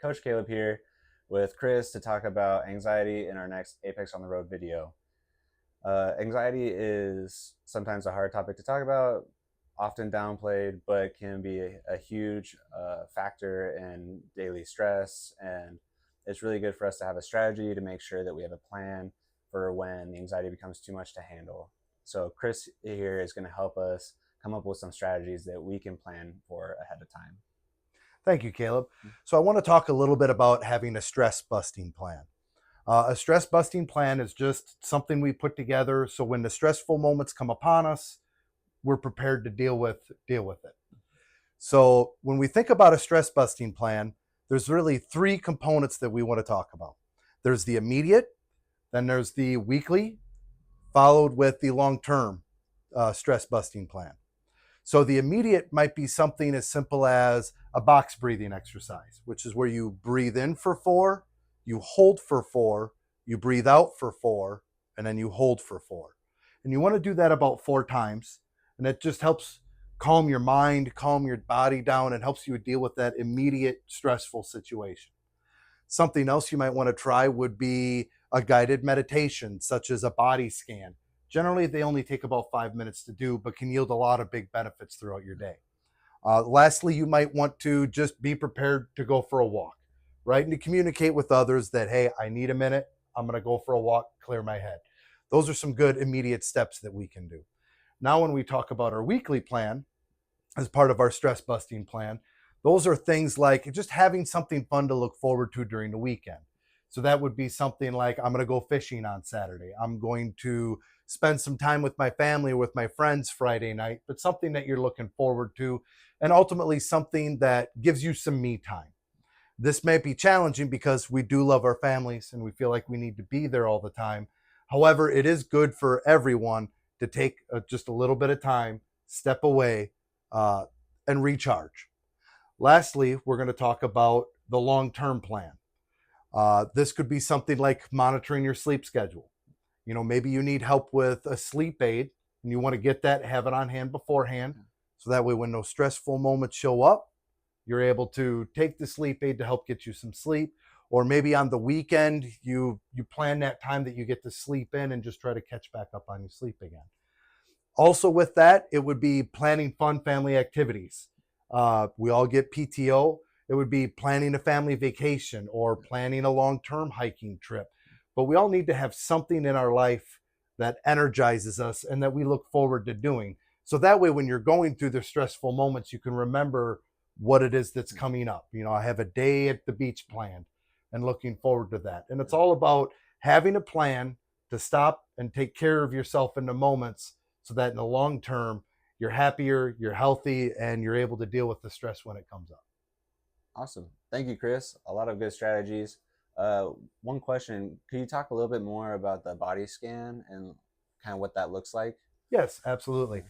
Coach Caleb here with Chris to talk about anxiety in our next Apex on the Road video. Anxiety is sometimes a hard topic to talk about, often downplayed, but can be a huge factor in daily stress. And it's really good for us to have a strategy to make sure that we have a plan for when the anxiety becomes too much to handle. So Chris here is going to help us come up with some strategies that we can plan for ahead of time. Thank you, Caleb. So I want to talk a little bit about having a stress busting plan. A stress busting plan is just something we put together so when the stressful moments come upon us, we're prepared to deal with it. So when we think about a stress busting plan, there's really three components that we want to talk about. There's the immediate, then there's the weekly, followed with the long-term stress busting plan. So the immediate might be something as simple as a box breathing exercise, which is where you breathe in for 4, you hold for 4, you breathe out for 4, and then you hold for 4. And you want to do that about 4 times. And it just helps calm your mind, calm your body down, and helps you deal with that immediate stressful situation. Something else you might want to try would be a guided meditation, such as a body scan. Generally, they only take about 5 minutes to do, but can yield a lot of big benefits throughout your day. Lastly, you might want to just be prepared to go for a walk, right? And to communicate with others that, hey, I need a minute. I'm going to go for a walk, clear my head. Those are some good immediate steps that we can do. Now, when we talk about our weekly plan as part of our stress busting plan, those are things like just having something fun to look forward to during the weekend. So that would be something like, I'm going to go fishing on Saturday. I'm going to spend some time with my family, with my friends Friday night, but something that you're looking forward to, and ultimately something that gives you some me time. This may be challenging because we do love our families and we feel like we need to be there all the time. However, it is good for everyone to take just a little bit of time, step away, and recharge. Lastly, we're going to talk about the long-term plan. This could be something like monitoring your sleep schedule. You know, maybe you need help with a sleep aid and you want to get that, have it on hand beforehand. So that way, when those stressful moments show up, you're able to take the sleep aid to help get you some sleep. Or maybe on the weekend, you plan that time that you get to sleep in and just try to catch back up on your sleep again. Also with that, it would be planning fun family activities. We all get PTO. It would be planning a family vacation or planning a long-term hiking trip. But we all need to have something in our life that energizes us and that we look forward to doing. So that way, when you're going through the stressful moments, you can remember what it is that's coming up. You know, I have a day at the beach planned and looking forward to that. And it's all about having a plan to stop and take care of yourself in the moments so that in the long term, you're happier, you're healthy, and you're able to deal with the stress when it comes up. Awesome. Thank you, Chris. A lot of good strategies. One question, could you talk a little bit more about the body scan and kind of what that looks like? Yes, absolutely.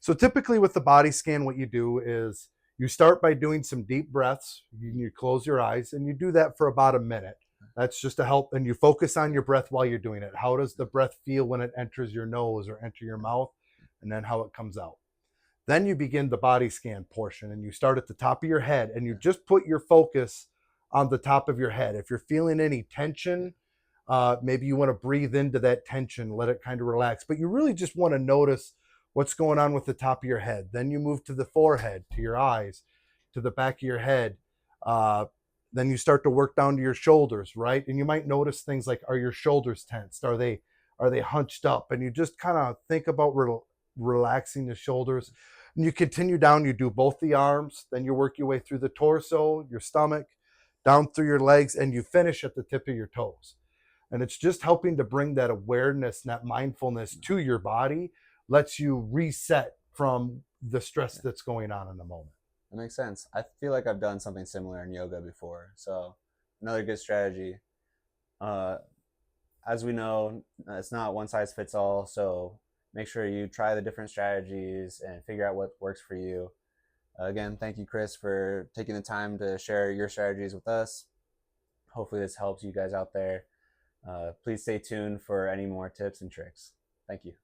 So typically with the body scan, what you do is you start by doing some deep breaths. You close your eyes and you do that for about a minute. That's just to help, and you focus on your breath while you're doing it. How does the breath feel when it enters your nose or enter your mouth, and then how it comes out. Then you begin the body scan portion and you start at the top of your head and you just put your focus on the top of your head. If you're feeling any tension, maybe you want to breathe into that tension, let it kind of relax, but you really just want to notice what's going on with the top of your head. Then you move to the forehead, to your eyes, to the back of your head. Then you start to work down to your shoulders, right? And you might notice things like, are your shoulders tensed? Are they hunched up? And you just kind of think about relaxing the shoulders. And you continue down, you do both the arms, then you work your way through the torso, your stomach, down through your legs, and you finish at the tip of your toes. And it's just helping to bring that awareness and that mindfulness to your body, lets you reset from the stress that's going on in the moment. That makes sense. I feel like I've done something similar in yoga before. So another good strategy. As we know, it's not one size fits all. So make sure you try the different strategies and figure out what works for you. Again, thank you, Chris, for taking the time to share your strategies with us. Hopefully this helps you guys out there. Please stay tuned for any more tips and tricks. Thank you.